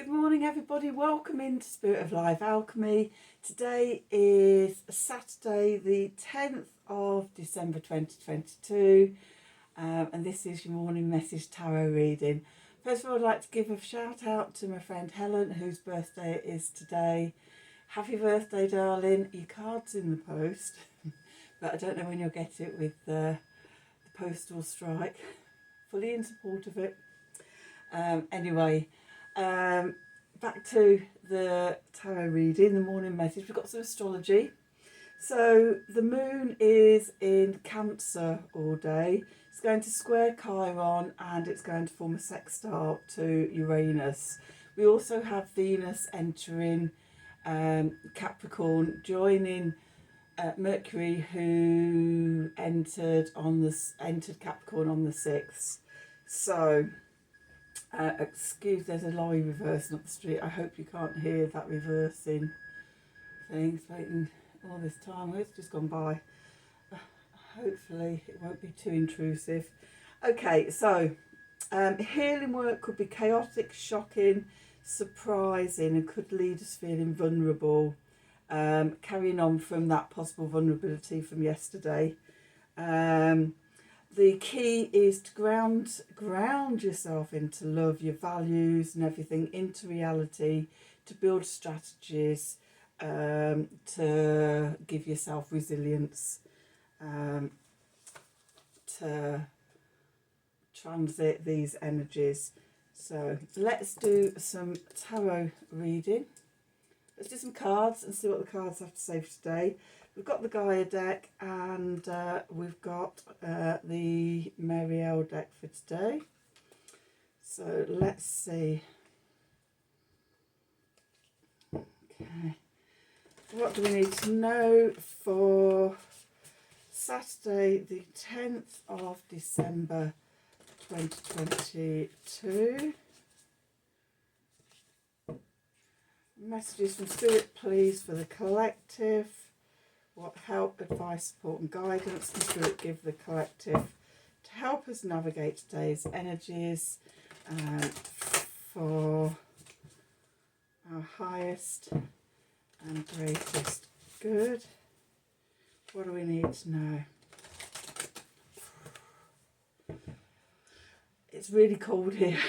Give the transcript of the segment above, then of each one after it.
Good morning everybody, welcome into Spirit of Life Alchemy. Today is Saturday the 10th of December 2022 and this is your morning message tarot reading. First of all, I'd like to give a shout out to my friend Helen, whose birthday it is today. Happy birthday, darling. Your card's in the post but I don't know when you'll get it with the postal strike. Fully in support of it. Back to the tarot reading, the morning message. We've got some astrology. So the moon is in Cancer all day. It's going to square Chiron and it's going to form a sextile to Uranus. We also have Venus entering Capricorn, joining Mercury, who entered Capricorn on the 6th. So excuse, there's a lorry reversing up the street. I hope you can't hear that reversing thing. It's waiting all this time. Well, it's just gone by. Hopefully it won't be too intrusive. Okay, so healing work could be chaotic, shocking, surprising, and could lead us feeling vulnerable. Carrying on from that possible vulnerability from yesterday. The key is to ground yourself into love, your values and everything, into reality, to build strategies, to give yourself resilience, to transit these energies. So let's do some tarot reading. Let's do some cards and see what the cards have to say for today. We've got the Gaia deck and we've got the Marielle deck for today. So let's see. Okay. What do we need to know for Saturday the 10th of December 2022? Messages from Spirit, please, for the collective. What help, advice, support and guidance can Spirit give the collective to help us navigate today's energies for our highest and greatest good? What do we need to know? It's really cold here.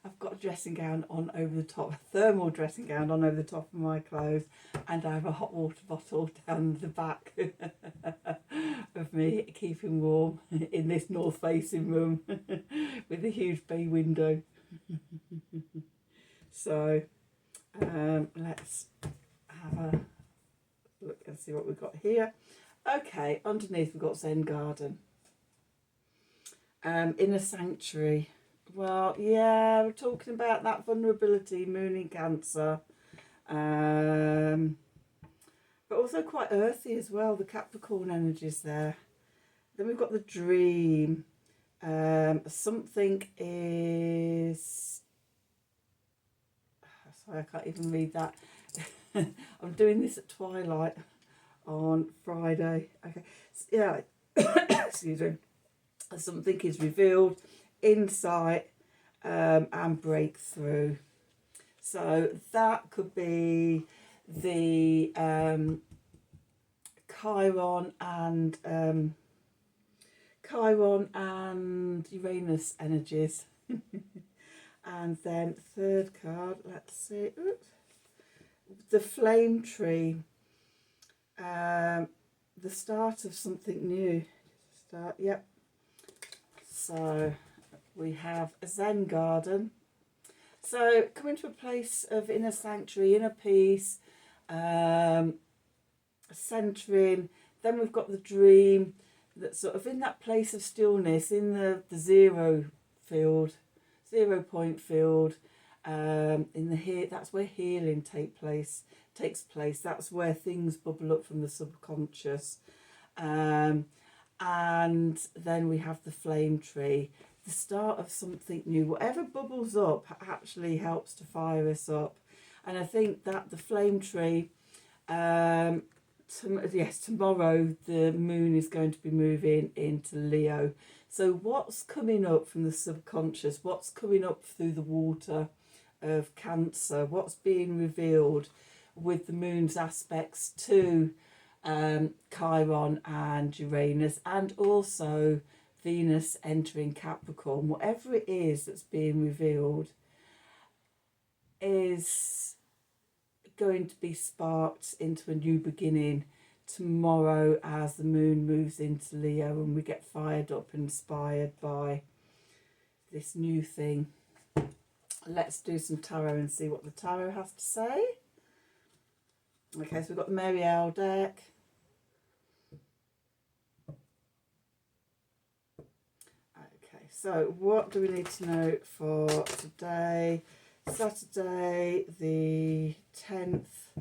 I've got a dressing gown on over the top, a thermal dressing gown on over the top of my clothes, and I have a hot water bottle down the back of me, keeping warm in this north facing room with a huge bay window. So let's have a look and see what we've got here. Okay, underneath we've got Zen Garden, Inner Sanctuary. Well, yeah, we're talking about that vulnerability, moon in Cancer, but also quite earthy as well, the Capricorn energies there. Then we've got the dream. Something is... Sorry, I can't even read that. I'm doing this at twilight on Friday. Okay, yeah, excuse me. Something is revealed, insight and breakthrough. So that could be the Chiron and Uranus energies. And then third card, let's see. Oops. The flame tree. The start of something new. Yep. So we have a Zen garden. So coming to a place of inner sanctuary, inner peace, centering. Then we've got the dream, that's sort of in that place of stillness, in the zero point field. In the here, that's where healing takes place. That's where things bubble up from the subconscious. And then we have the flame tree, the start of something new. Whatever bubbles up actually helps to fire us up. And I think that the flame tree, tomorrow the moon is going to be moving into Leo. So what's coming up from the subconscious, what's coming up through the water, of Cancer, what's being revealed with the moon's aspects to Chiron and Uranus, and also Venus entering Capricorn. Whatever it is that's being revealed is going to be sparked into a new beginning tomorrow as the moon moves into Leo and we get fired up and inspired by this new thing. Let's do some tarot and see what the tarot has to say. Okay, so we've got the Mary L deck. Okay, so what do we need to know for today? Saturday, the 10th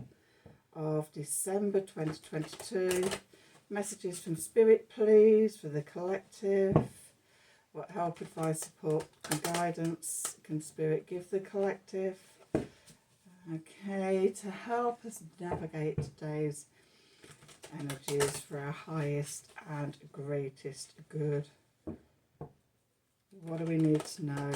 of December 2022. Messages from Spirit, please, for the collective. What help, advice, support and guidance can Spirit give the collective? Okay, to help us navigate today's energies for our highest and greatest good. What do we need to know?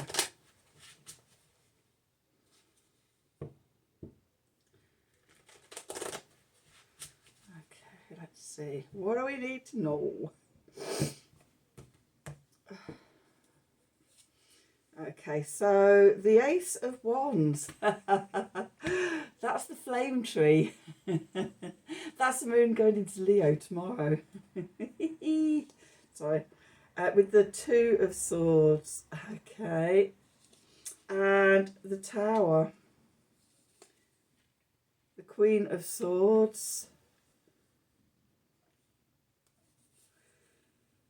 Okay, let's see. What do we need to know? Okay, so the Ace of Wands. That's the flame tree. That's the moon going into Leo tomorrow. Sorry. With the Two of Swords. Okay. And the Tower. The Queen of Swords.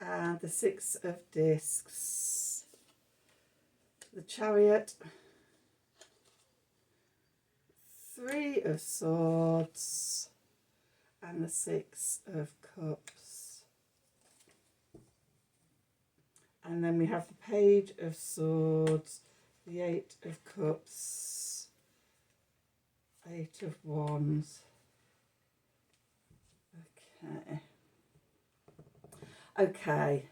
And the Six of Discs. The Chariot. Three of Swords. And the Six of Cups. And then we have the Page of Swords, the Eight of Cups, Eight of Wands. Okay.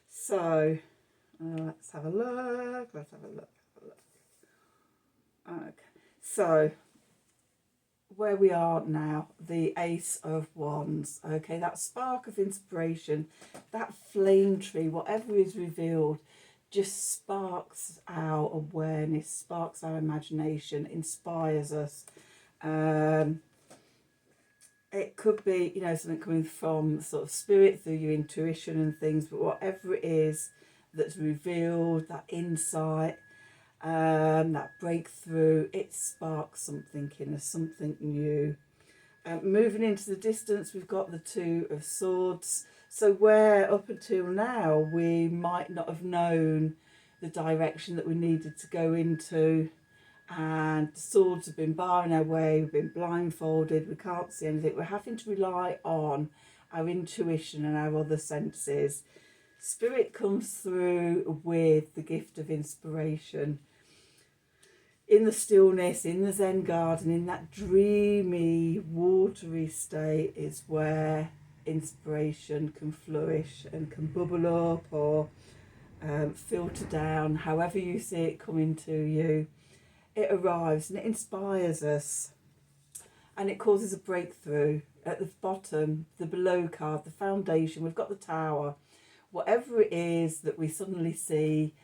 So, let's have a look. Okay. So, where we are now, the Ace of Wands. Okay, that spark of inspiration, that flame tree, whatever is revealed, just sparks our awareness, sparks our imagination, inspires us. It could be, you know, something coming from sort of spirit through your intuition and things, but whatever it is that's revealed, that insight, that breakthrough, it sparks something in us, something new. Moving into the distance, we've got the Two of Swords. So where up until now we might not have known the direction that we needed to go into, and the swords have been barring our way, we've been blindfolded, we can't see anything, we're having to rely on our intuition and our other senses. Spirit comes through with the gift of inspiration. In the stillness, in the Zen garden, in that dreamy, watery state is where inspiration can flourish and can bubble up or filter down, however you see it coming to you. It arrives and it inspires us and it causes a breakthrough. At the bottom, the below card, the foundation, we've got the Tower. Whatever it is that we suddenly see,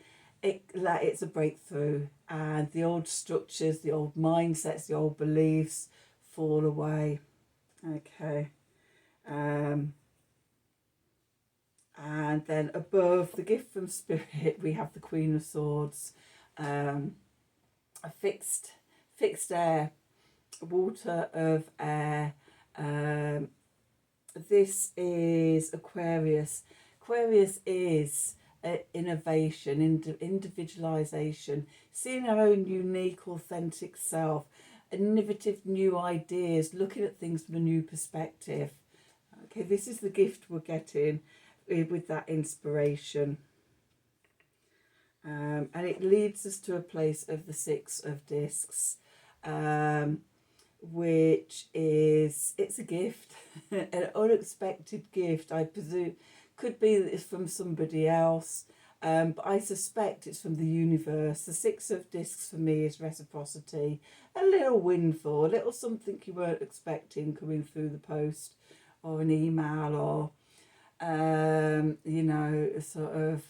it's a breakthrough, and the old structures, the old mindsets, the old beliefs fall away. Okay. And then above, the gift from Spirit, we have the Queen of Swords. A fixed air, water of air. This is Aquarius. Aquarius is innovation, individualization, seeing our own unique, authentic self, innovative new ideas, looking at things from a new perspective. Okay, this is the gift we're getting with that inspiration. And it leads us to a place of the Six of Discs, which is, it's a gift, an unexpected gift, I presume. Could be that it's from somebody else, But I suspect it's from the universe. The Six of Discs for me is reciprocity, a little windfall, a little something you weren't expecting coming through the post or an email, or you know, sort of,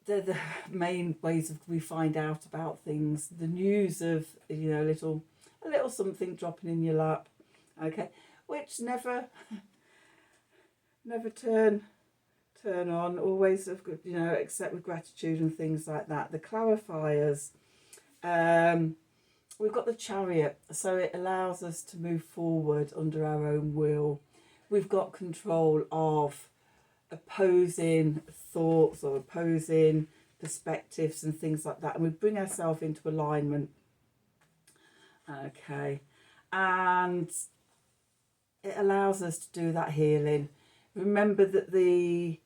they're the main ways of we find out about things. The news of, you know, a little something dropping in your lap, okay, which never turn on, always of good, you know, except with gratitude and things like that. The clarifiers, we've got the Chariot, so it allows us to move forward under our own will. We've got control of opposing thoughts or opposing perspectives and things like that, and we bring ourselves into alignment, okay, and it allows us to do that healing. Remember that the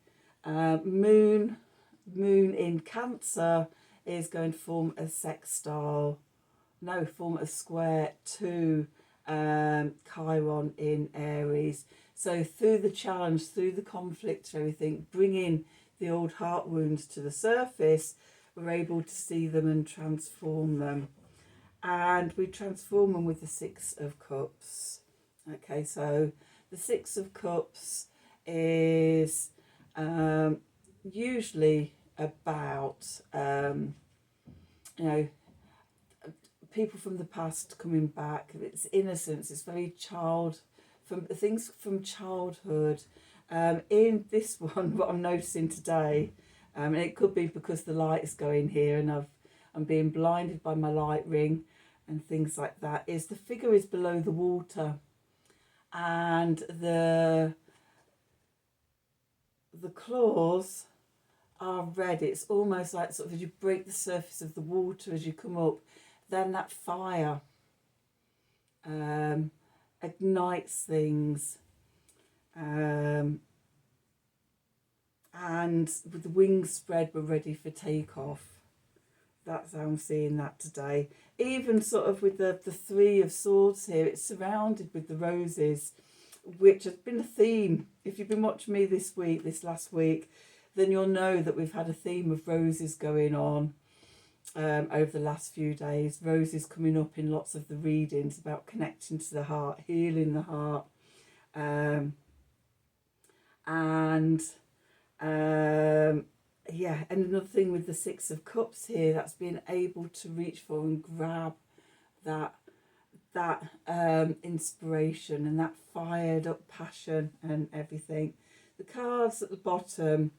moon in Cancer is going to form a square to Chiron in Aries. So through the challenge, through the conflict, everything, bringing the old heart wounds to the surface, we're able to see them and transform them. And we transform them with the Six of Cups. Okay, so the Six of Cups is usually about, you know, people from the past coming back. It's innocence. It's very from things from childhood. In this one, what I'm noticing today, and it could be because the light is going here and I'm being blinded by my light ring and things like that, is the figure is below the water, and the claws are red. It's almost like sort of as you break the surface of the water as you come up, then that fire ignites things, and with the wings spread, we're ready for takeoff. That's how I'm seeing that today. Even sort of with the Three of Swords here, it's surrounded with the roses, which has been a theme. If you've been watching me this last week, then you'll know that we've had a theme of roses going on over the last few days. Roses coming up in lots of the readings about connecting to the heart, healing the heart. Yeah, and another thing with the Six of Cups here, that's being able to reach for and grab that inspiration and that fired up passion and everything. The cards at the bottom,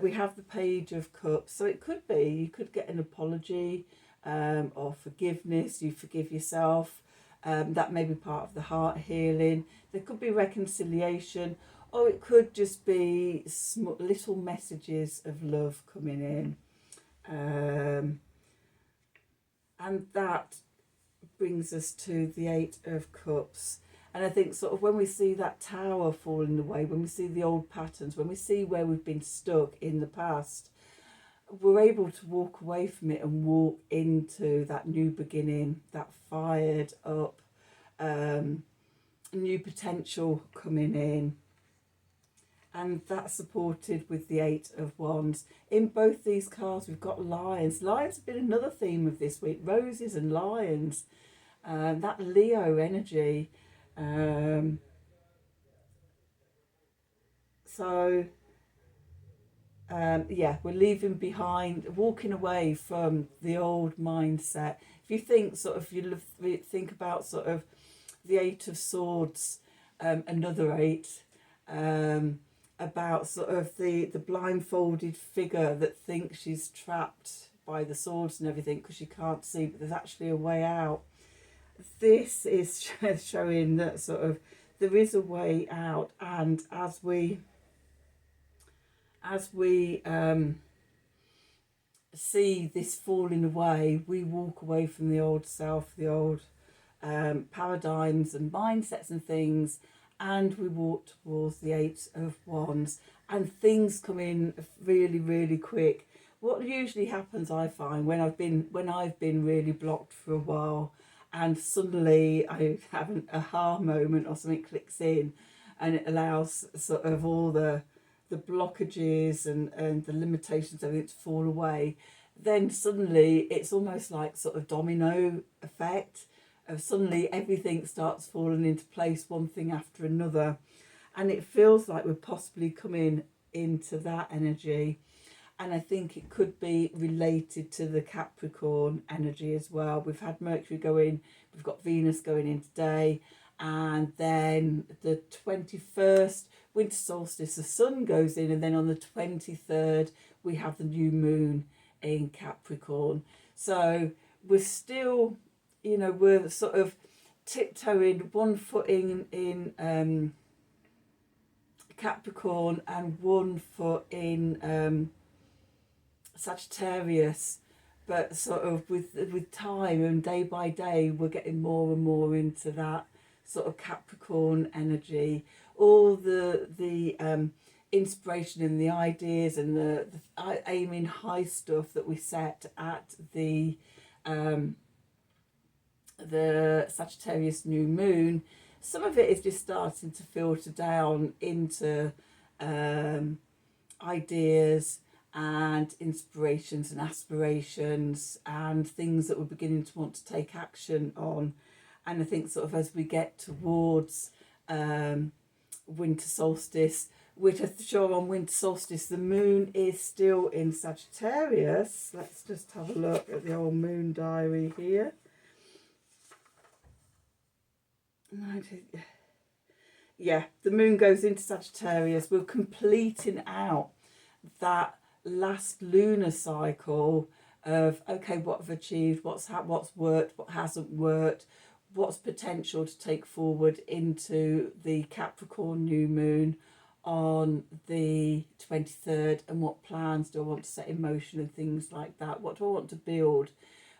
we have the Page of Cups, so it could be you could get an apology or forgiveness. You forgive yourself. That may be part of the heart healing. There could be reconciliation, or it could just be little messages of love coming in, and that brings us to the Eight of Cups. And I think sort of when we see that tower falling away, when we see the old patterns, when we see where we've been stuck in the past, we're able to walk away from it and walk into that new beginning, that fired up new potential coming in. And that's supported with the Eight of Wands. In both these cards, we've got lions. Lions have been another theme of this week. Roses and lions. That Leo energy. Yeah, we're leaving behind, walking away from the old mindset. If you think think about sort of the Eight of Swords, another eight, about sort of the blindfolded figure that thinks she's trapped by the swords and everything because she can't see, but there's actually a way out. This is showing that sort of there is a way out, and as we see this falling away, we walk away from the old self, the old paradigms and mindsets and things, and we walk towards the Eight of Wands, and things come in really, really quick. What usually happens, I find, when I've been really blocked for a while, and suddenly I have an aha moment or something clicks in, and it allows sort of all the the blockages and the limitations, everything to fall away, then suddenly it's almost like sort of domino effect of suddenly everything starts falling into place, one thing after another. And it feels like we're possibly coming into that energy. And I think it could be related to the Capricorn energy as well. We've had Mercury go in, we've got Venus going in today, and then the 21st, winter solstice, the sun goes in, and then on the 23rd, we have the new moon in Capricorn. So we're still, you know, we're sort of tiptoeing, one foot in Capricorn and one foot in Sagittarius, but sort of with time and day by day, we're getting more and more into that sort of Capricorn energy. All the inspiration and the ideas and the aiming high stuff that we set at the Sagittarius new moon, some of it is just starting to filter down into ideas and inspirations and aspirations and things that we're beginning to want to take action on. And I think sort of as we get towards winter solstice, which I'm sure on winter solstice the moon is still in Sagittarius. Let's just have a look at the old moon diary here. Yeah, the moon goes into Sagittarius. We're completing out that last lunar cycle of, okay, what I've achieved, what's worked, what hasn't worked, what's potential to take forward into the Capricorn new moon on the 23rd, and what plans do I want to set in motion and things like that. What do I want to build?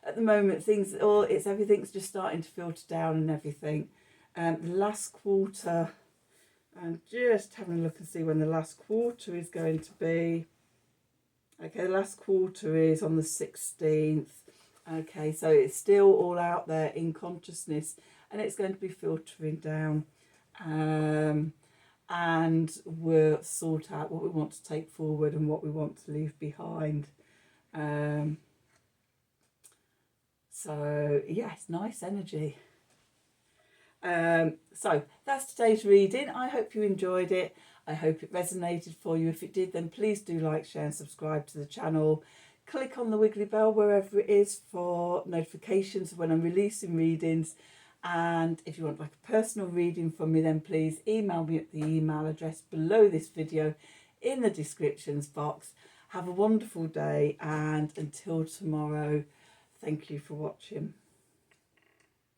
At the moment, everything's just starting to filter down and everything. The last quarter, and just having a look and see when the last quarter is going to be. Okay, the last quarter is on the 16th. Okay, so it's still all out there in consciousness, and it's going to be filtering down. And we'll sort out what we want to take forward and what we want to leave behind. So, yes, nice energy. So that's today's reading. I hope you enjoyed it. I hope it resonated for you. If it did, then please do like, share and subscribe to the channel. Click on the wiggly bell wherever it is for notifications when I'm releasing readings. And if you want like a personal reading from me, then please email me at the email address below this video in the descriptions box. Have a wonderful day, and until tomorrow, thank you for watching.